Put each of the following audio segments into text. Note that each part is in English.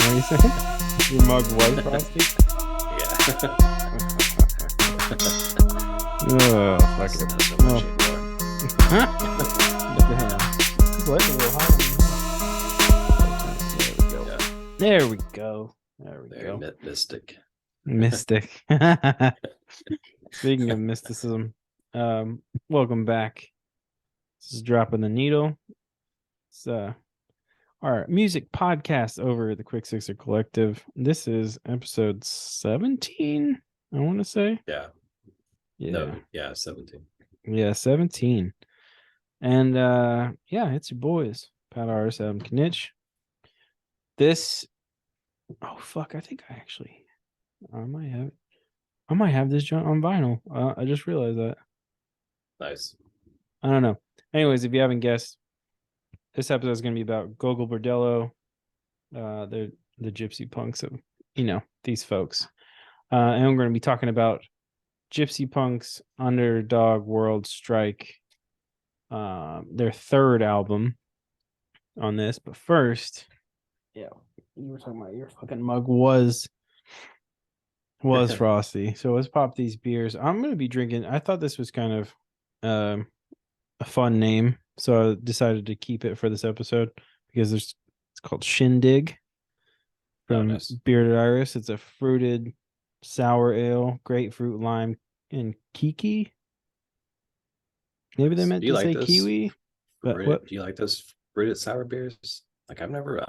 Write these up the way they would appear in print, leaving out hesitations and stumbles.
what you saying? Your mug white frosty? Yeah. Oh, fuck it. That's so Oh. much anymore. Damn. It's like a little hot. There we go. There we Very go. mystic. Mystic. Speaking of mysticism, welcome back. This is Dropping the Needle. It's our music podcast over the Quick Sixer Collective. This is episode 17, I want to say. Yeah. Yeah. No, yeah, 17. Yeah, 17. And yeah, it's your boys, Pat Artis, Adam Knitch. This I think I might have this joint on vinyl. I just realized that. Nice. I don't know. Anyways, if you haven't guessed, this episode is going to be about Gogol Bordello. They're the Gypsy Punks of, these folks. And we're going to be talking about Gypsy Punks Underdog World Strike, their third album on this. But first, yeah, you were talking about your fucking mug was frosty. So let's pop these beers. I'm going to be drinking. I thought this was kind of a fun name, so I decided to keep it for this episode because it's called Shindig from Bearded Iris. It's a fruited sour ale, grapefruit, lime, and kiki. Maybe they meant to say kiwi. But what do you like those fruited sour beers? Like I've never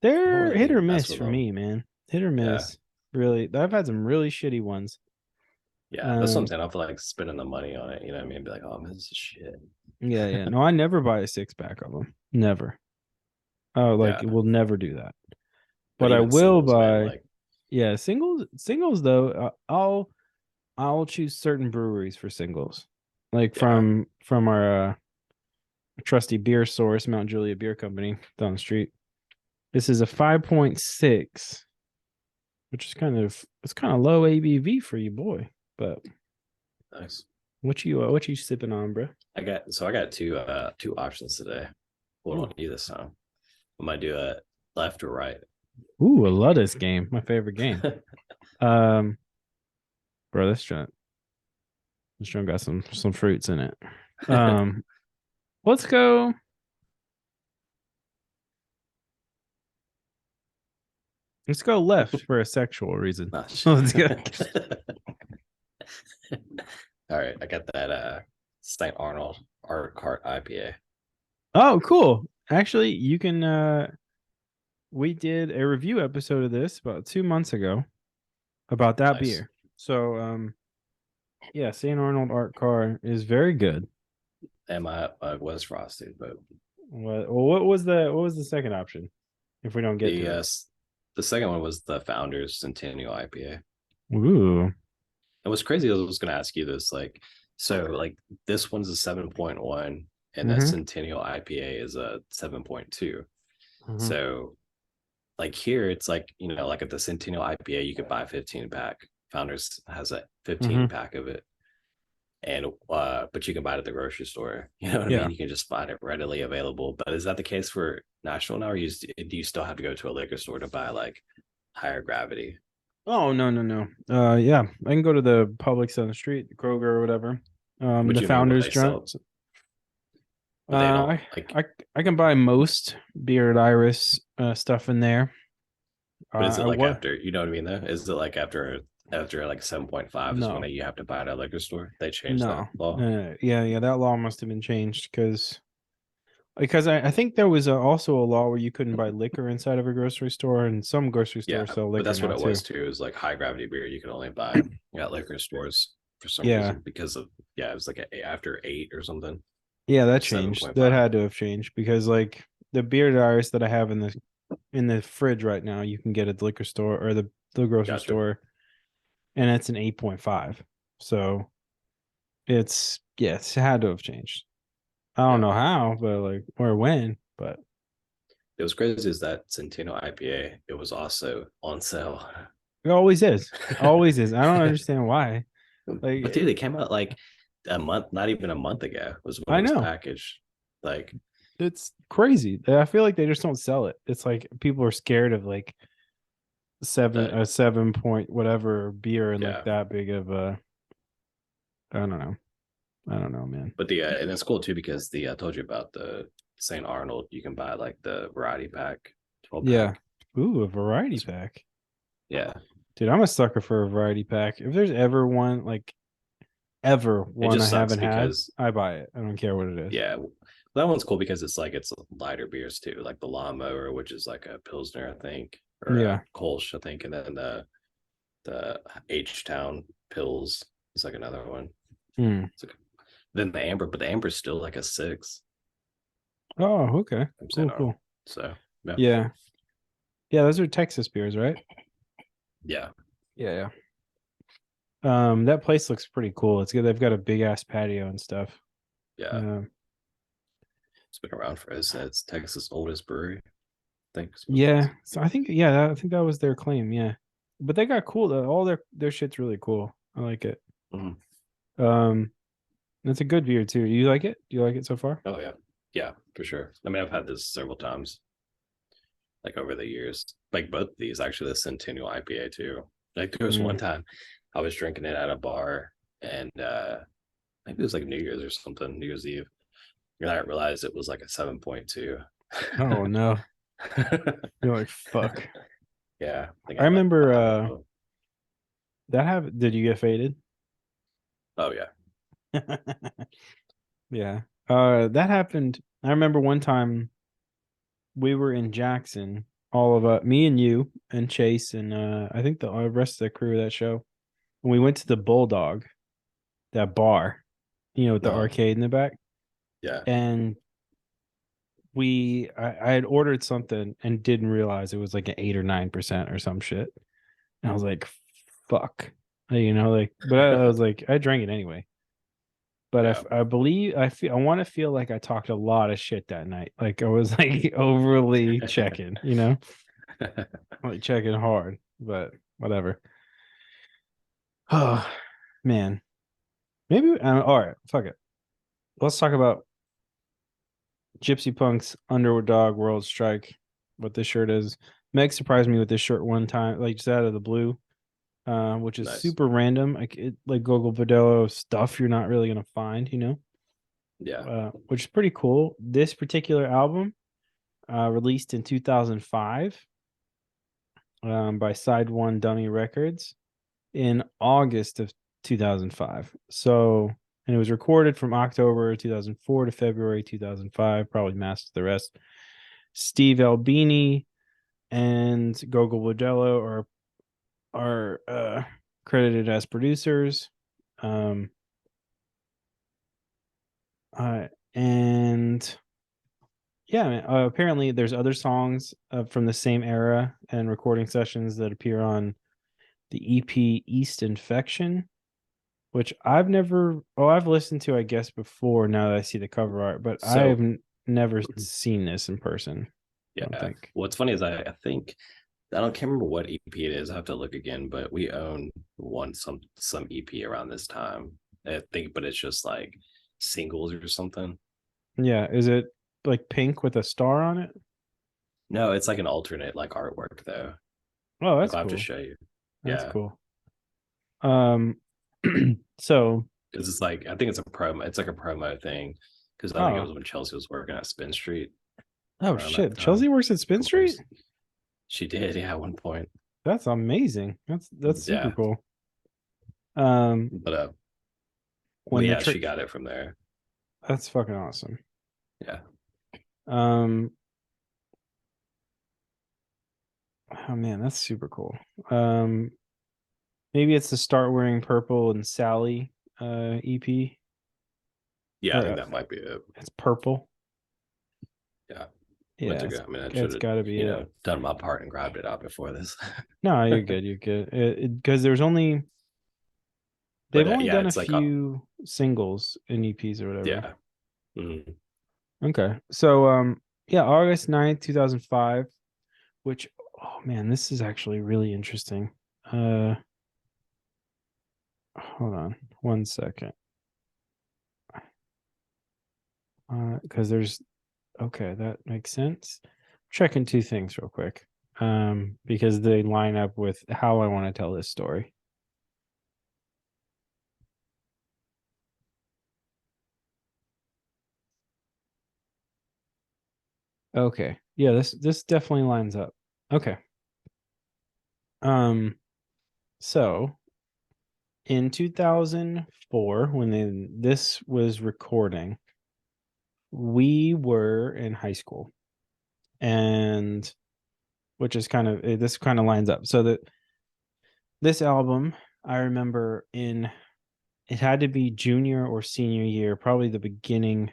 they're really hit or miss for me, man. Hit or miss. Yeah. Really. I've had some really shitty ones. Yeah, that's what I'm saying. I feel like spending the money on it, you know what I mean? Be like, oh man, this is shit. Yeah. No, I never buy a 6-pack of them. Never. Oh, we'll never do that. But I will buy. Yeah, singles though. I'll choose certain breweries for singles, from our trusty beer source, Mount Juliet Beer Company down the street. This is a 5.6, which is kind of low ABV for you, boy. But nice. What you sipping on, bro? I got two options today. What will I do this time? I might do a left or right. Ooh, I love this game. My favorite game. Bro, this joint got some fruits in it. Let's go. Let's go left for a sexual reason. Let's go. All right, I got that St. Arnold Art Cart IPA. Oh, cool. Actually, you can we did a review episode of this about 2 months ago about that beer. So yeah, St. Arnold Art Car is very good. And my was frosted, but what was the second option? If we don't get the second one was the Founders Centennial IPA. Ooh. It was crazy. I was going to ask you this, this one's a 7.1, and the Centennial IPA is a 7.2. So, here it's at the Centennial IPA, you could buy a 15-pack. Founders has a 15-pack of it, and but you can buy it at the grocery store. You know what I mean? You can just find it readily available. But is that the case for Nashville now, or do you still have to go to a liquor store to buy higher gravity? Oh, no. Yeah, I can go to the Publix on the street, the Kroger or whatever. The Founders drink. I can buy most Bearded Iris stuff in there. But is it after, you know what I mean though? Is it after 7.5 is when you have to buy it at a liquor store? They changed that law. Yeah, that law must have been changed because I think there was also a law where you couldn't buy liquor inside of a grocery store, and some grocery stores sell liquor. But that's what it was too. It was high gravity beer you can only buy at liquor stores for some reason because of it was after 8 or something. Yeah, that changed. 7.5. That had to have changed because the Bearded Iris that I have in the fridge right now, you can get at the liquor store or the grocery store, and it's an 8.5. So it had to have changed. I don't know how, but or when, but it was crazy is that Centennial IPA, it was also on sale. It always is. Always is. I don't understand why. But dude, it came out a month, not even a month ago was when it was packaged. It's crazy. I feel like they just don't sell it. It's people are scared of a 7 point whatever beer and like Yeah. that big of a, I don't know. I don't know, man. But and it's cool too because I told you about the St. Arnold. You can buy like the variety pack, 12 Yeah. pack. Ooh, a variety pack. Yeah. Dude, I'm a sucker for a variety pack. If there's ever one, like ever It one I just sucks haven't had, because I buy it. I don't care what it is. yeah, that one's cool because it's lighter beers too, like the Lawnmower, which is like a Pilsner, I think, or a Yeah. Kolsch, I think, and then the H Town Pills is like another one. Hmm. Like, then the Amber, but the Amber's still like a 6 Oh, okay. from Cool, St. Arnold. cool. So yeah, Yeah. Yeah, those are Texas beers, right? yeah, Yeah, yeah. That place looks pretty cool. It's good. They've got a big ass patio and stuff. yeah. Um, It's been around for it's Texas' oldest brewery, I think. yeah. So I think I think that was their claim. Yeah, but they got cool though. All their shit's really cool. I like it. Mhm. Um, it's a good beer too. You like it? Do you like it so far? Oh yeah, yeah, for sure. I mean, I've had this several times, like over the years. Like both of these, actually, the Centennial IPA too. Like there was one Mm. time I was drinking it at a bar, and maybe it was like New Year's or something, New Year's Eve, and I realized it was like a 7.2. Oh no, you're like fuck. Yeah, I think I I like remember five of them. that happened. Did you get faded? Oh yeah, Yeah. That happened. I remember one time we were in Jackson, all of me and you and Chase and I think the rest of the crew of that show. And we went to the Bulldog, that bar, with the no, arcade in the back. yeah, And I had ordered something and didn't realize it was like an 8 or 9% or some shit. And I was like, fuck. Like, but I was like, I drank it anyway. But yeah. I believe I want to feel like I talked a lot of shit that night. Like I was like overly checking, like checking hard, but whatever. Oh man, maybe all right. Fuck it. Let's talk about Gypsy Punks Underdog World Strike. What this shirt is. Meg surprised me with this shirt one time, like just out of the blue, which is Nice. super random. Like Gogol Bordello stuff you're not really gonna find. Yeah. Which is pretty cool. This particular album, released in 2005, by Side One Dummy Records in August of 2005. So, and it was recorded from October 2004 to February 2005. Probably masked the rest. Steve Albini and Gogol Bordello are credited as producers. Um, and yeah, apparently there's other songs from the same era and recording sessions that appear on the EP East Infection, which I've listened to, I guess, before now that I see the cover art, but I have So never seen this in person. I don't yeah. think. What's funny is I think can't remember what EP it is. I have to look again, but we own some EP around this time. I think, but it's just like singles or something. Yeah, is it like pink with a star on it? No, it's like an alternate like artwork though. Oh, Like that's I'll have to cool. show you. That's Yeah. cool. Um, so, Because it's like I think it's a promo, it's like a promo thing. Because I think it oh, was when Chelsea was working at Spin Street oh around that shit, time. Chelsea works at Spin Couple Street. years. She did, yeah, at one point. That's amazing. That's super Yeah. cool. Um, But when the yeah, trick, she got it from there. that's fucking awesome. Yeah. Um, oh man, that's super cool. Um, maybe it's the Start Wearing Purple and Sally EP, Yeah, I or think that might be it. it's purple. Yeah. Went Yeah, to go. I mean, I should it's have, got to be it. done my part and grabbed it out before this. No, you're good. You're good. Because they've But only yeah, done a it's like, few singles and EPs or whatever. yeah. Mhm. Okay. So yeah, August 9th, 2005, which, oh man, this is actually really interesting. Hold on one second. Because there's okay, that makes sense. Checking two things real quick. because they line up with how I want to tell this story. Okay. Yeah, this definitely lines up. Okay. So in 2004, this was recording, we were in high school, and which is this kind of lines up. So that this album, I remember it had to be junior or senior year, probably the beginning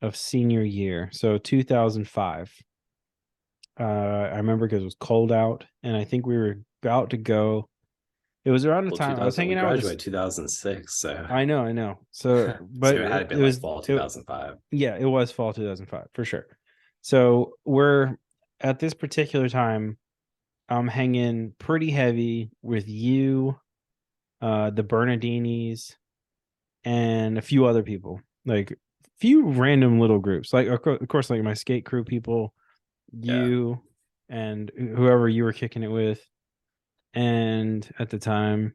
of senior year. So 2005. I remember because it was cold out, and I think we were about to go. It was around the time I was 2000, we hanging out with this. graduated 2006, so I know. So, so but it had it, been it like was fall it, 2005. yeah, it was fall 2005 for sure. So we're at this particular time. I'm hanging pretty heavy with you, the Bernardinis, and a few other people, like a few random little groups. Like of course, like my skate crew people, Yeah. you, and whoever you were kicking it with, and at the time,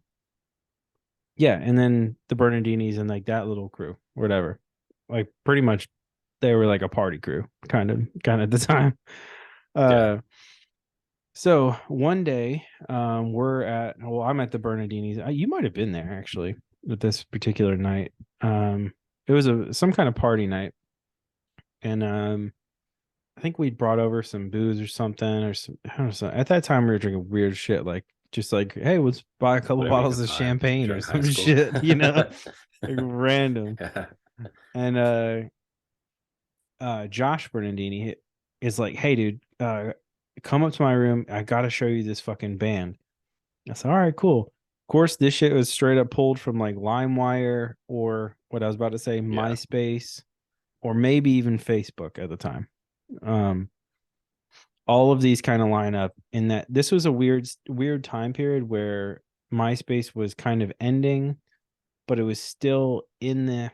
yeah, and then the Bernardinis and like that little crew, whatever. Like pretty much, they were like a party crew, kind of at the time. Yeah. Uh, So one day, I'm at the Bernardinis. You might have been there actually at this particular night. It was some kind of party night, and I think we brought over some booze or something, or some. I don't know. At that time, we were drinking weird shit, like just like, hey, let's buy a couple Whatever you bottles could of find champagne or during high some school. shit, like random. Yeah. And Josh Bernardini is like, hey, dude, come up to my room. I gotta show you this fucking band. I said, all right, cool. Of course, this shit was straight up pulled from like LimeWire, or what I was about to say, Yeah. MySpace, or maybe even Facebook at the time. Um, all of these kind of line up in that this was a weird time period where MySpace was kind of ending, but it was still in the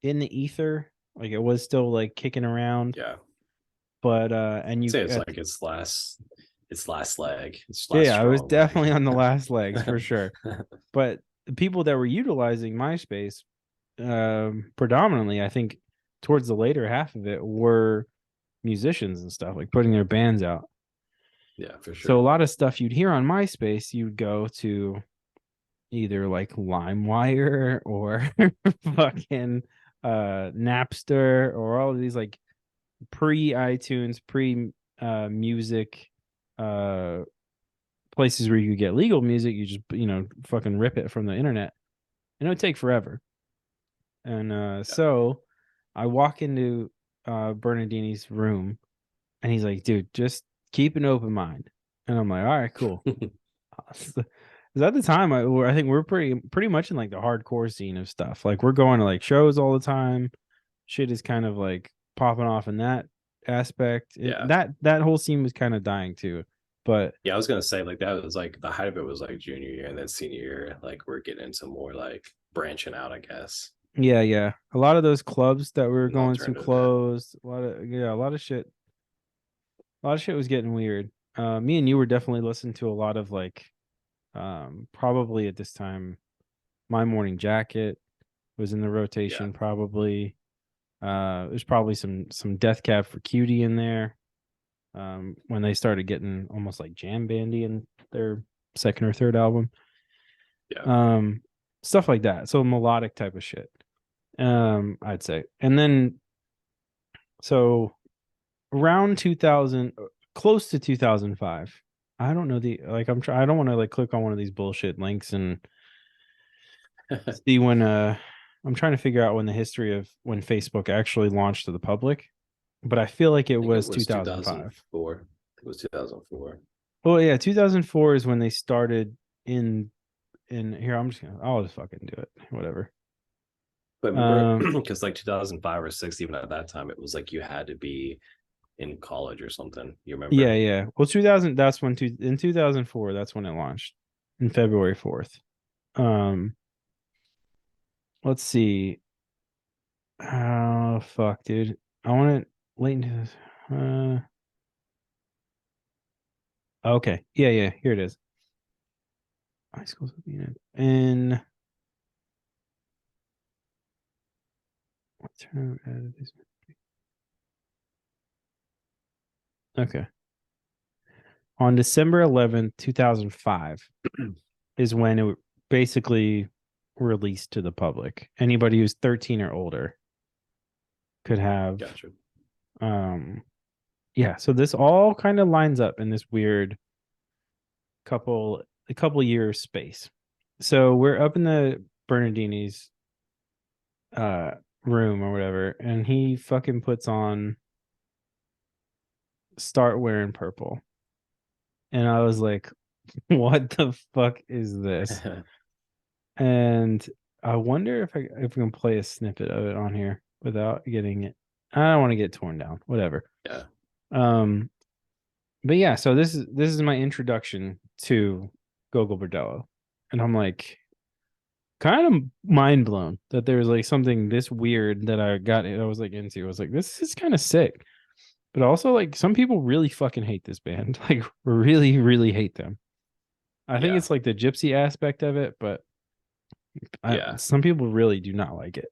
ether. Like it was still like kicking around. Yeah. But and I'd you say it's like its last leg, its last yeah, I was strong leg. definitely on the last legs for sure. But the people that were utilizing MySpace, predominantly, I think, towards the later half of it, were musicians and stuff, like putting their bands out. Yeah, for So a sure. lot of stuff you'd hear on MySpace, you'd go to either like LimeWire or fucking Napster, or all of these like pre iTunes, pre music uh places where you could get legal music. You just fucking rip it from the internet, and it would take forever. And Yeah. so I walk into Bernardini's room, and he's like, dude, just keep an open mind. And I'm like, all right, cool. Is at the time I think we're pretty much in like the hardcore scene of stuff. Like we're going to like shows all the time. Shit is kind of like popping off in that aspect. Yeah. That whole scene was kind of dying too. But Yeah, I was gonna say like that was like the height of it was like junior year, and then senior year, like we're getting into more like branching out, I guess. yeah. A lot of those clubs that we were An going to alternative. closed. A lot of shit. A lot of shit was getting weird. Me and you were definitely listening to a lot of like, probably at this time, My Morning Jacket was in the Yeah. rotation. Probably, there's probably some Death Cab for Cutie in there. When they started getting almost like jam bandy in their second or third album. Yeah. Stuff like that. So melodic type of shit. I'd say. And then so around 2000, close to 2005. I don't know I don't want to like click on one of these bullshit links and see when I'm trying to figure out when the history of when Facebook actually launched to the public, but I feel like it I think it was was 2005. 2004. It was 2004. Well, yeah, 2004 is when they started in here. I'll just fucking do it. Whatever. But remember, Um, because like 2005 or six, even at that time, it was like you had to be in college or something. You remember? yeah. Well, 2000. In 2004. That's when it launched, in February 4th. Um, let's see. Oh fuck, dude. I want to late into this. Okay. Yeah. Here it is. High school's in what term added this? Okay. On December 11th, 2005 is when it basically released to the public. Anybody who's 13 or older could have. Gotcha. Yeah, so this all kind of lines up in this weird a couple years space. So we're up in the Bernardini's room or whatever, and he fucking puts on Start Wearing Purple. And I was like, what the fuck is this? And I wonder if I can play a snippet of it on here without getting it. I don't want to get torn down. Whatever. Yeah. But yeah, so this is my introduction to Gogol Bordello. And I'm like kind of mind blown that there's like something this weird that I was like into. I was like, this is kind of sick. But also like some people really fucking hate this band. Like really, really hate them. I think it's like the gypsy aspect of it, but some people really do not like it.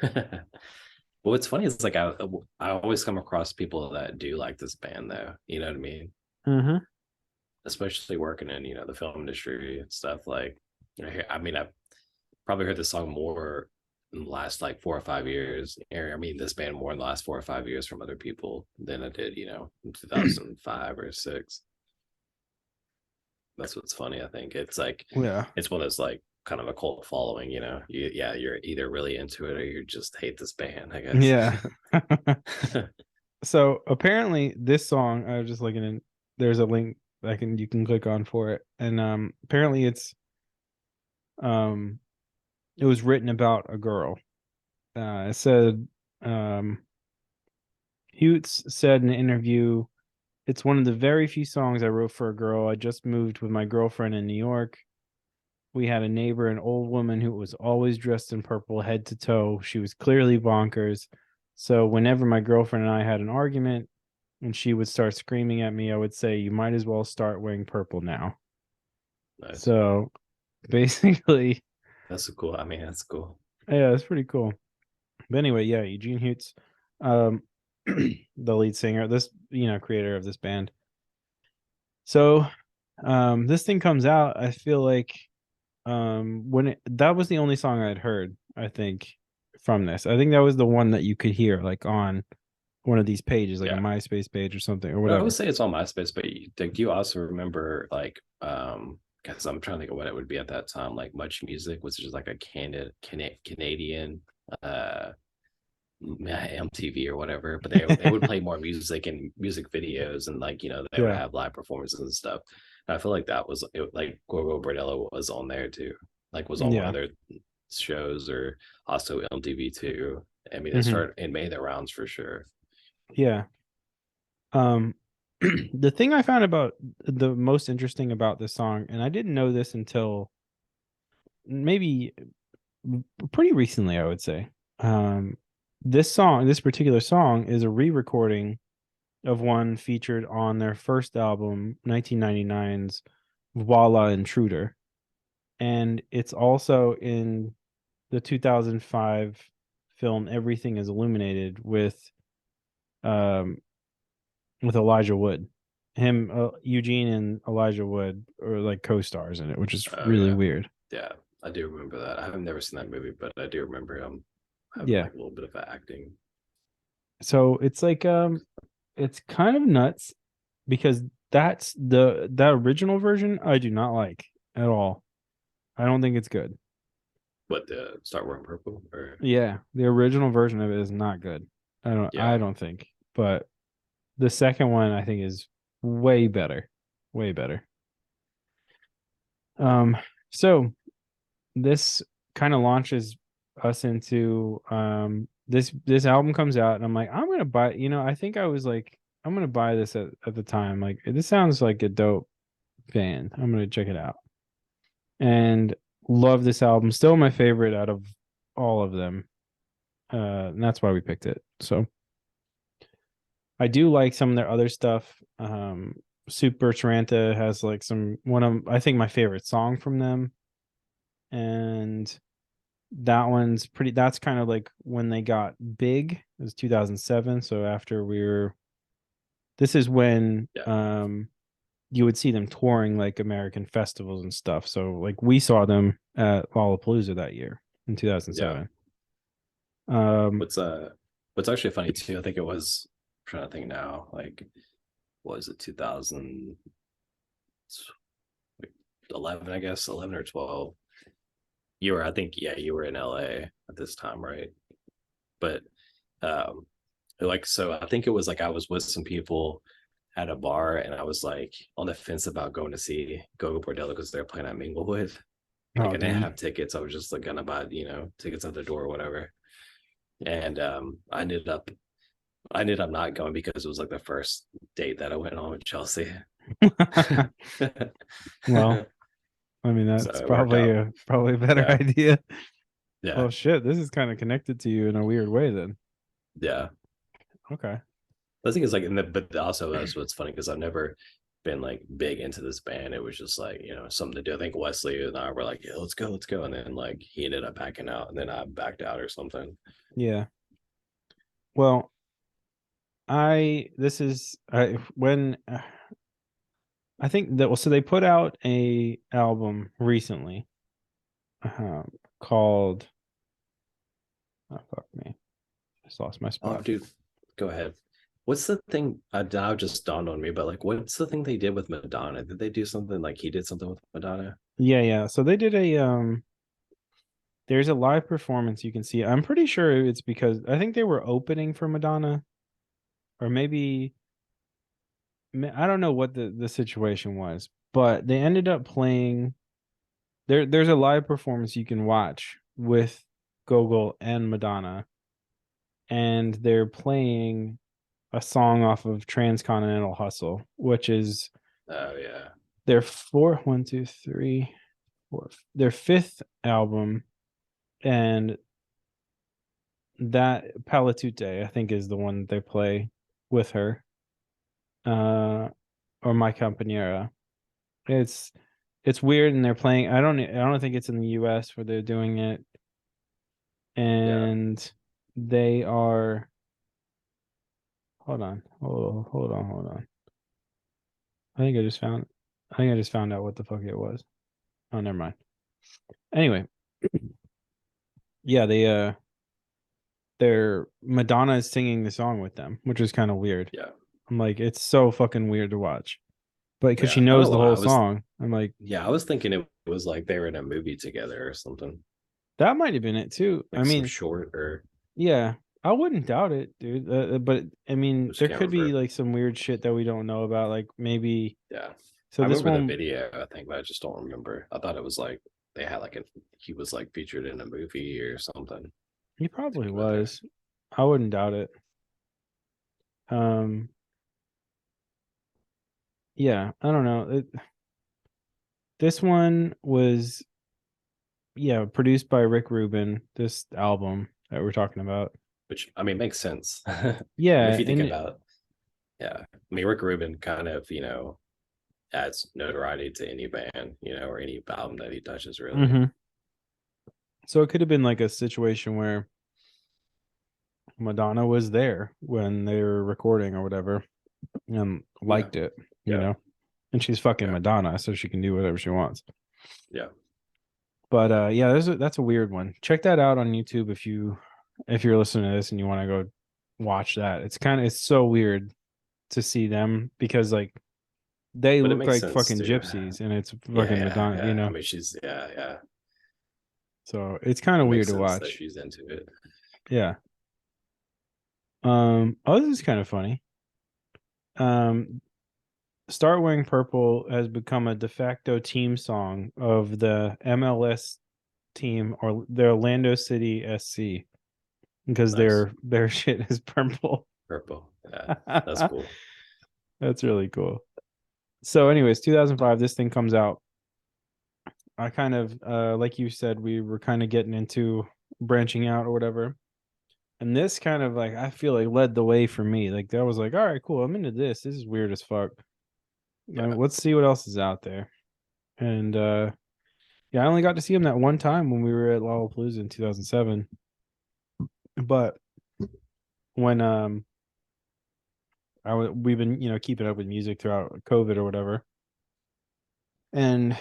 Well, what's funny is like I always come across people that do like this band though. You know what I mean? Mm-hmm. Especially working in the film industry and stuff. Like, I mean, I've probably heard this song more in the last like 4 or 5 years. I mean, this band more in the last 4 or 5 years from other people than I did, in 2005 or six. That's what's funny. I think it's like, it's one of those like kind of a cult following. You're either really into it or you just hate this band, I guess. Yeah. So apparently, this song I was just looking in. There's a link you can click on for it, and apparently it was written about a girl. It said Hutes said in an interview, "It's one of the very few songs I wrote for a girl. I just moved with my girlfriend in New York. We had a neighbor, an old woman who was always dressed in purple head to toe. She was clearly bonkers. So whenever my girlfriend and I had an argument and she would start screaming at me, I would say, you might as well start wearing purple now." Nice. So basically, that's cool. I mean, that's cool. Yeah, that's pretty cool. But anyway, yeah, Eugene Hutes, the lead singer, this creator of this band. So this thing comes out, I feel like that was the only song I had heard, I think, from this. I think that was the one that you could hear like on one of these pages, like a MySpace page or something or whatever. I would say it's on MySpace, but do you also remember like because I'm trying to think of what it would be at that time, like Much Music, which is like a Canadian MTV or whatever, but they would play more music and music videos, and like they would have live performances and stuff. And I feel like that was like Gogol Bordello was on there too, like was on one of their shows, or also MTV too. I mean, it made their rounds for sure. Yeah. The thing I found about the most interesting about this song, and I didn't know this until maybe pretty recently, I would say. This particular song is a re-recording of one featured on their first album, 1999's Voila Intruder. And it's also in the 2005 film Everything is Illuminated with Elijah Wood. Eugene and Elijah Wood are like co-stars in it, which is really weird. Yeah, I do remember that. I have never seen that movie, but I do remember him having like a little bit of acting. So it's like it's kind of nuts because that original version I do not like at all. I don't think it's good. What, the Start Wearing Purple? Or... Yeah, the original version of it is not good. I don't think. But the second one I think is way better. Way better. So this kind of launches us into this album comes out and I'm like, I'm gonna buy, I think I was like, I'm gonna buy this at the time. Like, this sounds like a dope band. I'm gonna check it out. And love this album. Still my favorite out of all of them. And that's why we picked it. So I do like some of their other stuff. Super Taranta has like I think my favorite song from them. And that one's pretty, that's kind of like when they got big. It was 2007. So after this is when you would see them touring like American festivals and stuff. So like we saw them at Lollapalooza that year in 2007. What's actually funny too, I think it was, I'm trying to think now, like, was it 2011, I guess, 11 or 12. I think, yeah, you were in LA at this time, right? But like, so I think it was like I was with some people at a bar and I was like on the fence about going to see Gogol Bordello because they're playing at Minglewood. Like, I didn't have tickets. I was just like gonna buy, tickets at the door or whatever. And I ended up not going because it was like the first date that I went on with Chelsea. Well, I mean, that's so probably a better idea. Yeah. Well, shit, this is kind of connected to you in a weird way then. Yeah. Okay. I think it's like, but also that's what's funny because I've never been like big into this band. It was just like, something to do. I think Wesley and I were like, yeah, let's go. And then like he ended up backing out and then I backed out or something. Yeah. Well, I think that, well, so they put out a album recently called, oh, fuck me. I just lost my spot. Oh, dude, go ahead. What's the thing? Now just dawned on me, but like, what's the thing they did with Madonna? Did they do something like he did something with Madonna? Yeah. So they did there's a live performance you can see. I'm pretty sure it's because I think they were opening for Madonna, or maybe I don't know what the situation was, but they ended up playing. There's a live performance you can watch with Gogol and Madonna, and they're playing a song off of Transcontinental Hustle, which is their their fifth album, and that Palatute, I think, is the one they play with her, or My Compañera. It's weird, and they're playing. I don't think it's in the U.S. where they're doing it, and they are. Hold on. I think I just found out what the fuck it was. Oh, never mind. Anyway, yeah, their Madonna is singing the song with them, which is kind of weird. Yeah, I'm like, it's so fucking weird to watch, but because she knows the whole song, I'm like, yeah, I was thinking it was like they were in a movie together or something. That might have been it too. Like, I mean, short or yeah, I wouldn't doubt it, dude. But I mean, there could be like some weird shit that we don't know about, like maybe. Yeah. So I remember the video, I think, but I just don't remember. I thought it was like they had like he was like featured in a movie or something. He probably was. I wouldn't doubt it. Yeah, I don't know. This one was, produced by Rick Rubin. This album that we're talking about, which I mean makes sense. Yeah, if you think about, I mean Rick Rubin kind of adds notoriety to any band, or any album that he touches, really. Mm-hmm. So it could have been like a situation where Madonna was there when they were recording or whatever and liked it, you know, and she's fucking Madonna, so she can do whatever she wants. Yeah. But that's a weird one. Check that out on YouTube if you're listening to this and you want to go watch that. It's so weird to see them because like they look like fucking gypsies and it's fucking Madonna, you know. I mean, she's So it's kind of weird to watch. That she's into it. Yeah. Oh, this is kind of funny. Start Wearing Purple has become a de facto team song of the MLS team, or the Orlando City SC, because their shit is purple. Yeah, that's cool. That's really cool. So anyways, 2005, this thing comes out. I kind of like you said, we were kind of getting into branching out or whatever, and this kind of like I feel like led the way for me. Like that was like, all right, cool, I'm into this is weird as fuck. let's see what else is out there. And yeah, I only got to see him that one time when we were at Lollapalooza in 2007. But when we've been keeping up with music throughout COVID or whatever, and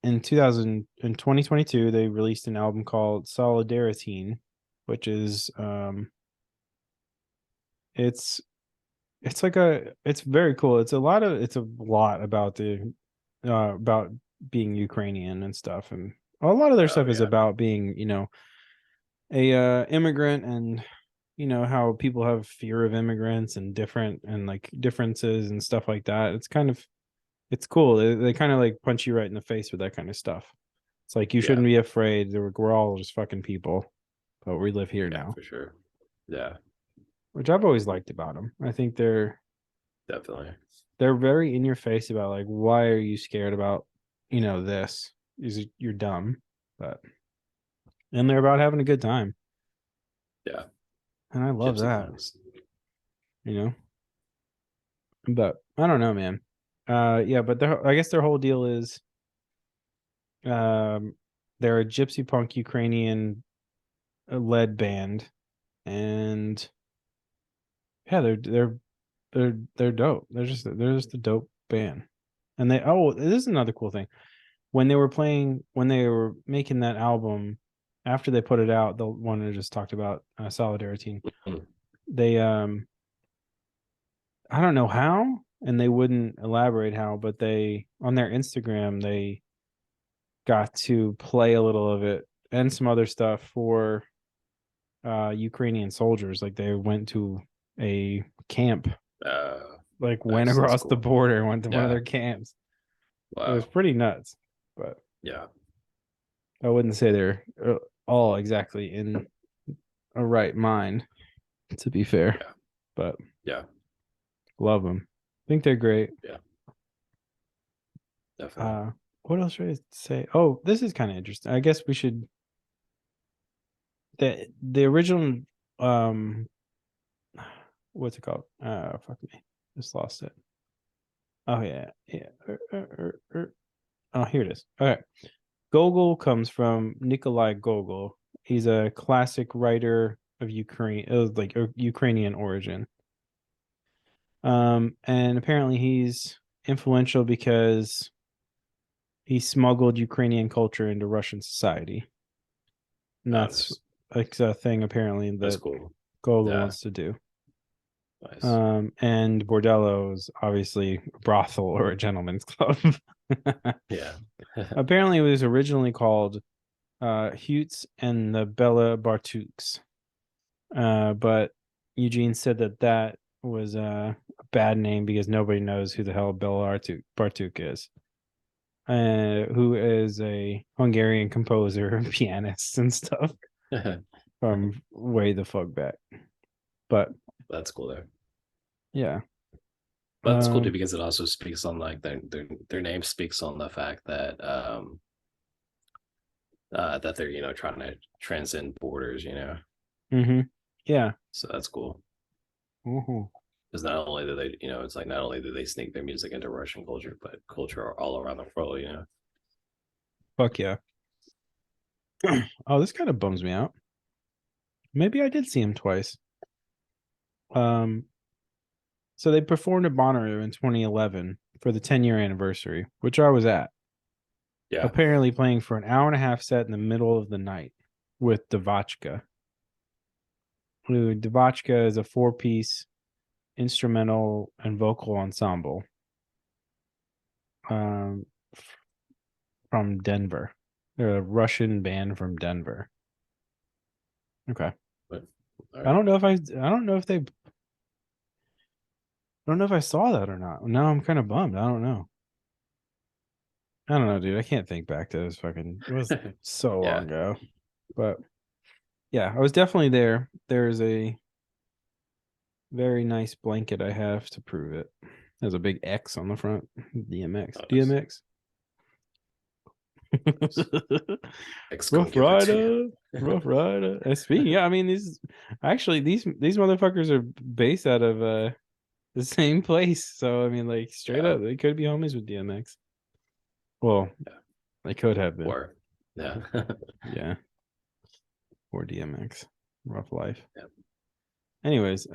in 2022 they released an album called Solidarity, which is it's very cool. It's a lot about about being Ukrainian and stuff, and a lot of their stuff is about being a immigrant, and how people have fear of immigrants and differences and stuff like that. It's cool. They kind of like punch you right in the face with that kind of stuff. It's like you shouldn't be afraid. We're all just fucking people, but we live here now. For sure. Yeah. Which I've always liked about them. I think they're very in your face about like, why are you scared about this? You're dumb, and they're about having a good time. Yeah. And I love that. But I don't know, man. Yeah, but I guess their whole deal is they're a gypsy punk Ukrainian led band, and yeah, they're dope. They're just a dope band. And this is another cool thing. When they were making that album, after they put it out, the one I just talked about, Solidarity, they I don't know how, and they wouldn't elaborate how, but they, on their Instagram, they got to play a little of it and some other stuff for Ukrainian soldiers. Like they went to a camp, went across the border and went to one of their camps. Wow. It was pretty nuts, but yeah, I wouldn't say they're all exactly in a right mind, to be fair. Yeah. But yeah, love them. I think they're great. Yeah, definitely. What else should I say? Oh, this is kind of interesting. I guess we should. The original what's it called? Fuck me, just lost it. Oh yeah. Oh, here it is. Okay. Gogol comes from Nikolai Gogol. He's a classic writer of Ukrainian origin. And apparently he's influential because he smuggled Ukrainian culture into Russian society. And that's like a thing apparently that Gogol wants to do. Nice. And Bordello is obviously a brothel or a gentleman's club. Yeah. Apparently it was originally called Hutes and the Bella Bartuks. But Eugene said that was a bad name because nobody knows who the hell Bella Bartuk is. Who is a Hungarian composer and pianist and stuff from way the fuck back. But that's cool though. Yeah. But it's cool too because it also speaks on like their name speaks on the fact that that they're trying to transcend borders, Mm-hmm. Yeah. So that's cool. Mm-hmm. Because not only do they, it's like not only do they sneak their music into Russian culture, but culture all around the world, Fuck yeah. Oh, this kind of bums me out. Maybe I did see him twice. So they performed at Bonnaroo in 2011 for the 10-year anniversary, which I was at. Yeah. Apparently playing for an hour and a half set in the middle of the night with Devachka. Devachka is a 4-piece instrumental and vocal ensemble from Denver. They're a Russian band from Denver. Okay. Right. I don't know if I saw that or not. Now I'm kind of bummed. I don't know, dude. I can't think back to this fucking. It was so long ago. But yeah, I was definitely there. There's a very nice blanket I have to prove it. There's a big X on the front. DMX. Oh, DMX. Rough Rider. Rough Rider. Speaking, I mean, these motherfuckers are based out of the same place. So I mean, like straight Yeah. up, they could be homies with DMX. Well, Yeah. they could have been. Or yeah. Yeah. Or DMX. Rough life. Yeah. Anyways,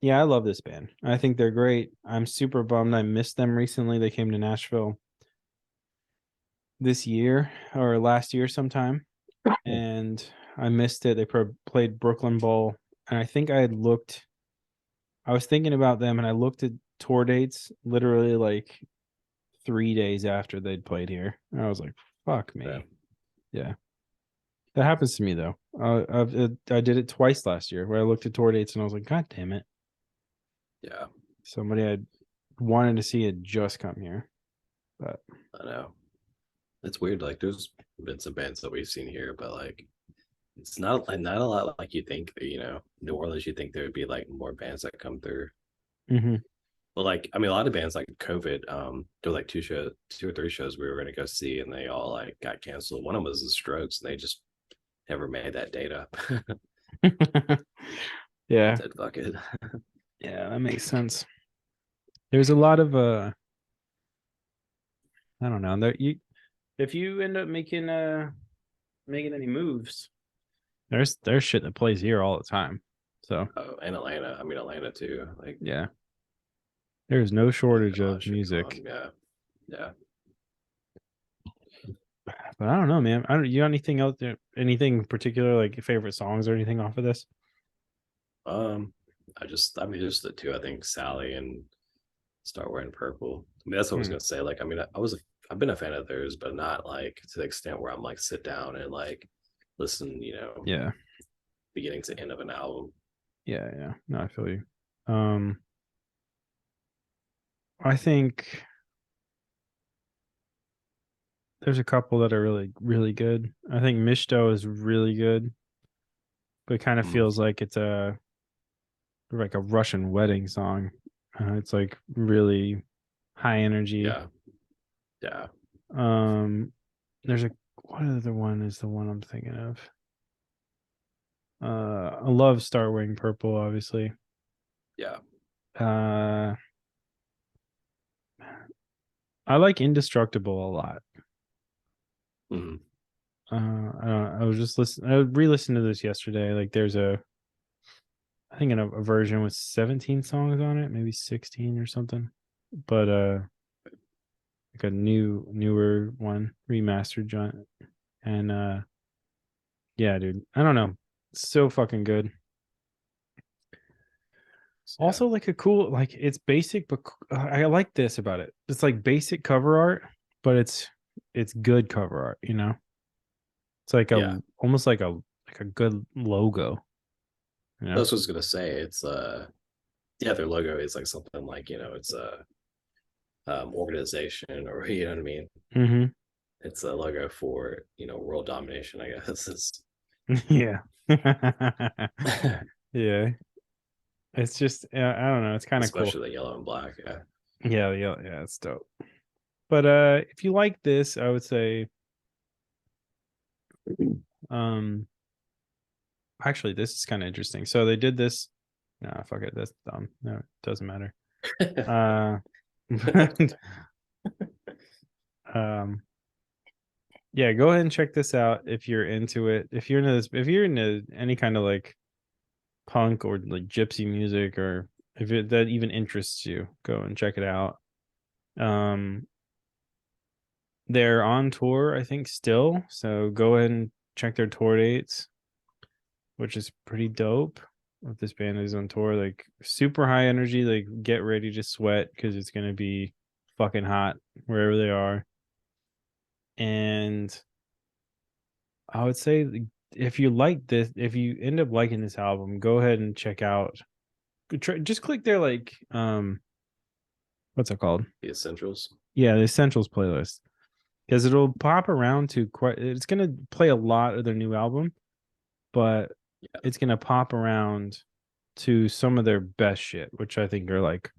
yeah, I love this band. I think they're great. I'm super bummed I missed them recently. They came to Nashville this year or last year sometime, and I missed it. They played Brooklyn Bowl, and I think I was thinking about them, and I looked at tour dates literally like 3 days after they'd played here. And I was like, fuck me. Yeah. Yeah. That happens to me though. I did it twice last year where I looked at tour dates and I was like, God damn it. Yeah. Somebody I wanted to see had just come here. But I know. It's weird. Like there's been some bands that we've seen here, but like it's not a lot like you think that, New Orleans, you think there would be like more bands that come through. mm-hmm. Well, like I mean, a lot of bands like COVID, there were like two or three shows we were gonna go see, and they all like got canceled. One of them was the Strokes, and they just never made that date up. Yeah. Said fuck it. Yeah, that makes sense. There's a lot of I don't know. There you if you end up making any moves, there's shit that plays here all the time. So Oh, and Atlanta. I mean, Atlanta too. Like, yeah, there's no shortage a lot of of shit going music. on. Yeah, yeah. But I don't know, man. I don't. You got anything out there? Anything particular, like your favorite songs or anything off of this? Um, I mean, just the two. I think Sally and Start Wearing Purple. I mean, that's what I was Hmm. gonna say. Like, I mean, I've been a fan of theirs, but not like to the extent where I'm like sit down and like listen, Yeah, beginning to end of an album. yeah, yeah. No, I feel you. Um, I think there's a couple that are really, really good. I think Mishto is really good, but it kind of Mm, feels like it's like a Russian wedding song. It's like really high energy. yeah, yeah, Um, there's a what other one is the one I'm thinking of? I love Star Wearing Purple, obviously. yeah. Uh, I like Indestructible a lot. Mm, I don't. I was just listening. I re-listened to this yesterday. Like, there's I think a version with 17 songs on it, maybe 16 or something. But like a newer one, remastered joint, and yeah, dude. I don't know. So fucking good. yeah, Also, like a cool, like it's basic, but I like this about it. It's like basic cover art, but it's good cover art. It's like yeah. almost like a good logo. That's what I was gonna say. It's yeah, their logo is like something like it's a organization, or you know what I mean. Mm-hmm. It's a logo for world domination, I guess. It's Yeah. Yeah. It's just I don't know. It's kind of cool. especially the yellow and black. Yeah. Yeah, yeah, yeah. It's dope. But if you like this, I would say um actually this is kind of interesting. So they did this. Nah, fuck it. That's dumb. No, it doesn't matter. Uh, um, yeah, go ahead and check this out if you're into it. If you're into any kind of like punk or like gypsy music, or that even interests you, go and check it out. Um, they're on tour, I think, still. So go ahead and check their tour dates, which is pretty dope. If this band is on tour, like super high energy, like get ready to sweat because it's gonna be fucking hot wherever they are. And I would say if you like this, if you end up liking this album, go ahead and check out. Just click their like what's it called? The essentials. Yeah, the essentials playlist, because it'll pop around to quite. It's gonna play a lot of their new album, but Yeah. it's gonna pop around to some of their best shit, which I think are like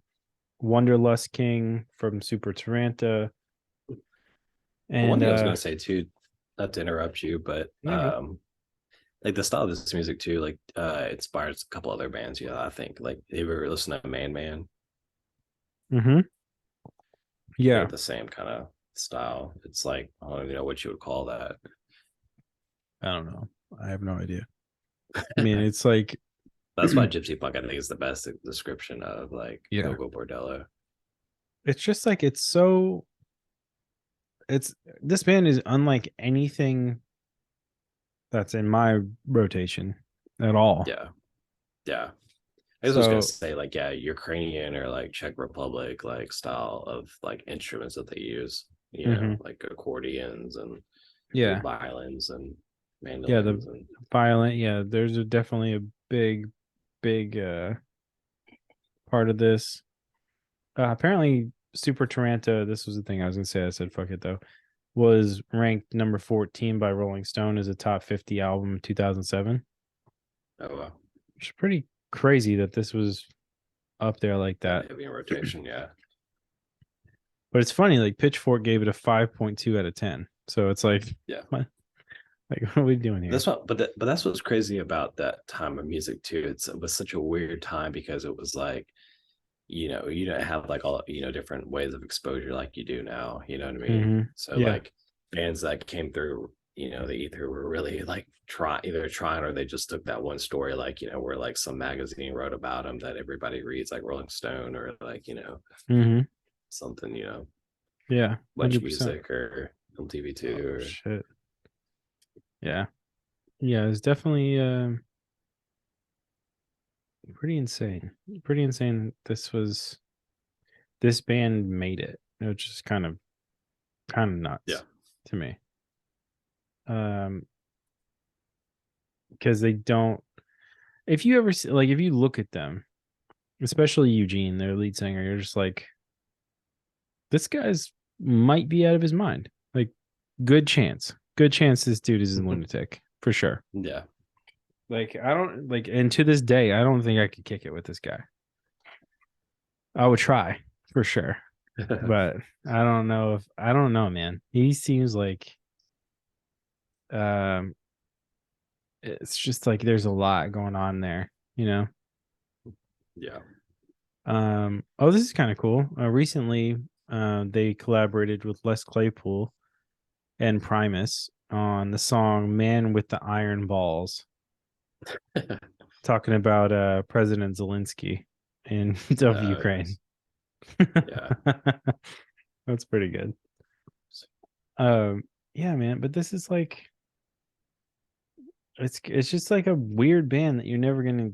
Wanderlust King from Super Taranta, Well, one and thing I was gonna say too, not to interrupt you, but no, like the style of this music too, like inspires a couple other bands. Yeah, I think like have you ever listened to Man Man? Mm-hmm. They Yeah. have the same kind of style. It's like I don't even know what you would call that. I don't know. I have no idea. I mean, it's like, That's why Gypsy Punk I think is the best description of like yeah, Gogol Bordello. it's just like it's so. It's this band is unlike anything that's in my rotation at all. Yeah, yeah. I was gonna So, say like yeah, Ukrainian or like Czech Republic like style of like instruments that they use. You know, mhm. like accordions and Yeah, violins and yeah, the mandolins and violent, yeah, there's definitely a big part of this. Apparently Super Taranto, this was the thing I was gonna say, I said fuck it though, was ranked number 14 by Rolling Stone as a top 50 album in 2007. oh wow. It's pretty crazy that this was up there like That that. heavy in rotation, yeah. But it's funny, like Pitchfork gave it a 5.2 out of 10. So it's like, Yeah. what? Like, what are we doing here? That's what, but that's what's crazy about that time of music too. It was such a weird time because it was like, you don't have like all different ways of exposure like you do now. You know what I mean? Mm-hmm. So Yeah. like bands that came through, they either were really like trying or they just took that one story like where like some magazine wrote about them that everybody reads like Rolling Stone or like Mm-hmm. something Yeah. Much 100%. Music or MTV2 Oh, or shit. Yeah. Yeah. It's definitely pretty insane. Pretty insane. This band made it, which is kind of yeah. nuts to me. Um, because they don't, if you ever see, like, if you look at them, especially Eugene, their lead singer, you're just like, this guy's might be out of his mind. Like, good chance this dude is a lunatic for sure. Yeah. Like, I don't like, and to this day, I don't think I could kick it with this guy. I would try for sure, but I don't know, man. He seems like, um, it's just like there's a lot going on there, you know. Yeah. Oh, this is kind of cool. Recently, they collaborated with Les Claypool and Primus on the song "Man with the Iron Balls," talking about President Zelensky in of Ukraine. Yes. Yeah. That's pretty good. Um, yeah, man. But this is like it's just like a weird band that you're never gonna.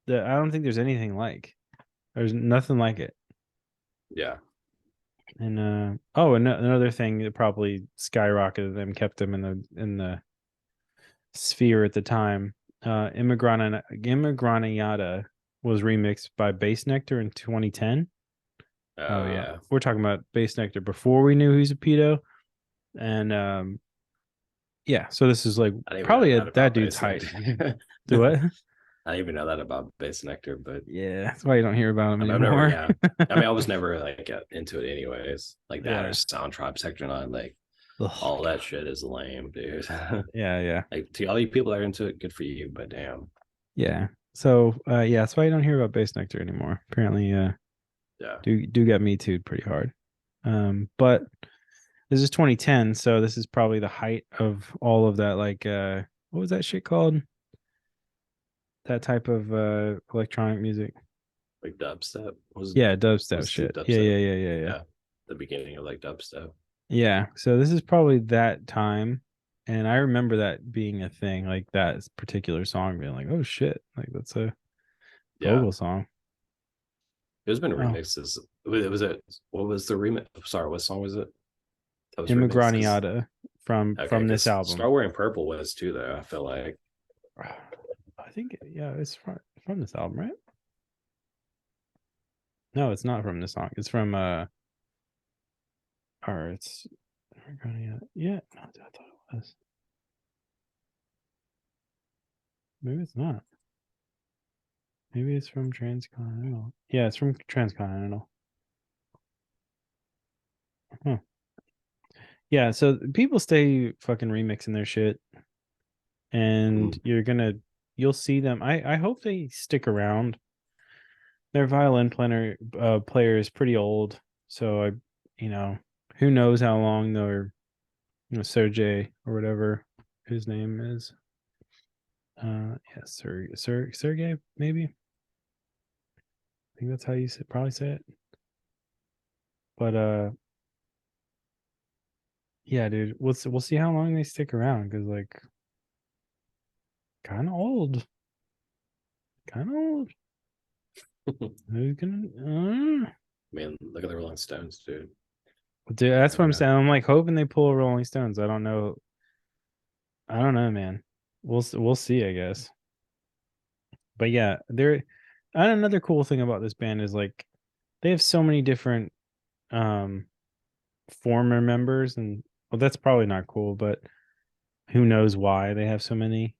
That I don't think there's anything like. There's nothing like it. Yeah. And oh, another thing that probably skyrocketed them, kept them in the sphere at the time. Immigraniata was remixed by Bass Nectar in 2010. Oh yeah. We're talking about Bass Nectar before we knew he's a pedo, and yeah. So this is like I didn't even know probably that at that about dude's Bass height. Nectar. Do what? I didn't even know that about Bass Nectar, but Yeah, that's why you don't hear about him I've never, anymore. yeah. I mean, I was never like into it anyways. Like that or Yeah. Sound Tribe Sector 9, like Oh all that god. shit is lame, dude. Yeah, yeah, Like to all you people that are into it, good for you, but damn. yeah. So yeah, that's why you don't hear about Bass Nectar anymore. Apparently, Yeah. do get me too pretty hard. But this is 2010, so this is probably the height of all of that. Like, what was that shit called? That type of electronic music. Like dubstep Yeah, dubstep was the shit. Yeah, dubstep. yeah, yeah, yeah, yeah. Yeah. The beginning of like dubstep. Yeah. So this is probably that time. And I remember that being a thing, like that particular song being like, oh shit, like that's a Yeah. Gogol song. There's been Oh, remixes. Was it what was the remix? Sorry, what song was it? That was remixed because Immigraniata okay, from this because album. Star Wearing Purple was too though. I feel like I think yeah, it's from this album, right? No, it's not from this song. It's from or it's yeah, no, I thought it was. Maybe it's not. Maybe it's from Transcontinental. Yeah, it's from Transcontinental. Huh. Yeah, so people stay fucking remixing their shit. and you'll see them. I hope they stick around. Their violin player is pretty old, so who knows how long they're, Sergey or whatever his name is. Sergey, maybe. I think that's how you probably say it. But yeah, dude, we'll see how long they stick around, because like kind of old. Who's gonna Man, look at the Rolling Stones, dude. Dude, that's what I'm saying. I'm like hoping they pull Rolling Stones. I don't know, man. We'll see, I guess. But yeah, and another cool thing about this band is like they have so many different former members, and well, that's probably not cool, but who knows why they have so many,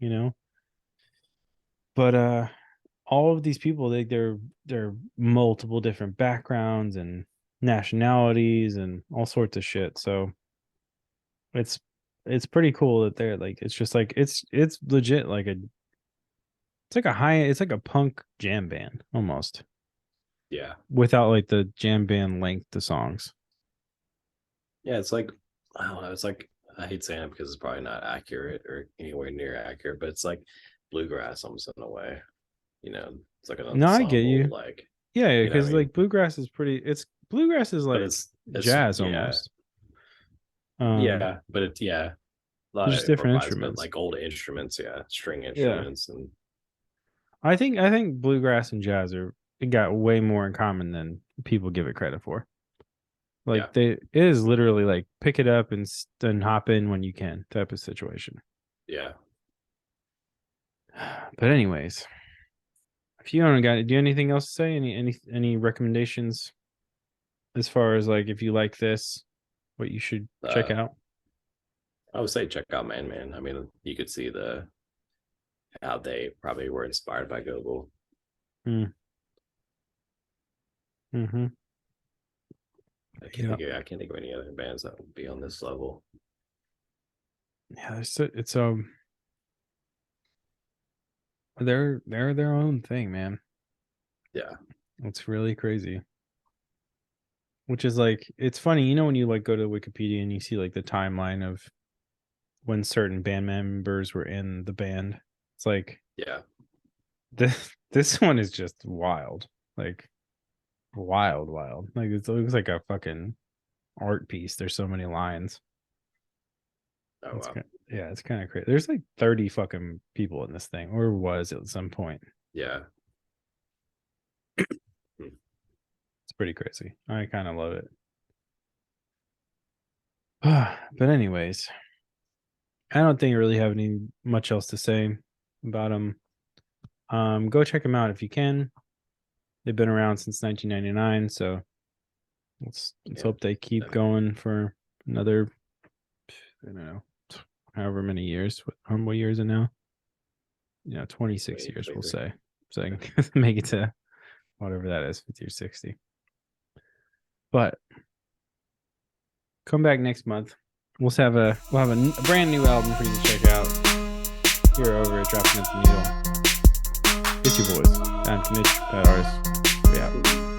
But all of these people, they're multiple different backgrounds and nationalities and all sorts of shit. So it's pretty cool that they're like, it's just like it's legit like it's like a punk jam band almost. Yeah. Without like the jam band length to songs. Yeah, it's like, I don't know, it's like, I hate saying it because it's probably not accurate or anywhere near accurate, but it's like bluegrass almost in a way. It's like an ensemble, no, I get you. like, yeah, because like bluegrass is bluegrass is like it's jazz almost. Yeah, but a lot just of different instruments, like old instruments, string instruments, and I think bluegrass and jazz got way more in common than people give it credit for. Like it is literally like pick it up and hop in when you can type of situation. Yeah. But anyways, if you don't do you have anything else to say? Any recommendations as far as like if you like this, what you should check out? I would say check out Man. I mean, you could see how they probably were inspired by Gogol. Mm-hmm. I can't think of any other bands that would be on this level. Yeah, it's they're their own thing, man. Yeah, it's really crazy. Which is like, it's funny, when you like go to Wikipedia and you see like the timeline of when certain band members were in the band. It's like, this one is just wild, like wild. Like it looks like a fucking art piece. There's so many lines. Oh wow. It's kind of crazy. There's like 30 fucking people in this thing, or was at some point. Yeah. It's pretty crazy. I kind of love it. But anyways, I don't think I really have much else to say about them. Go check them out if you can. They've been around since 1999, so let's hope they keep going for another, I don't know, however many years. What years are now? 26 years, we'll say. So I can make it to whatever that is, 50 or 60. But come back next month. We'll have a brand new album for you to check out. Here over at Dropping at the Needle. It's your boys. I'm Mitch, Bad Artist. We out.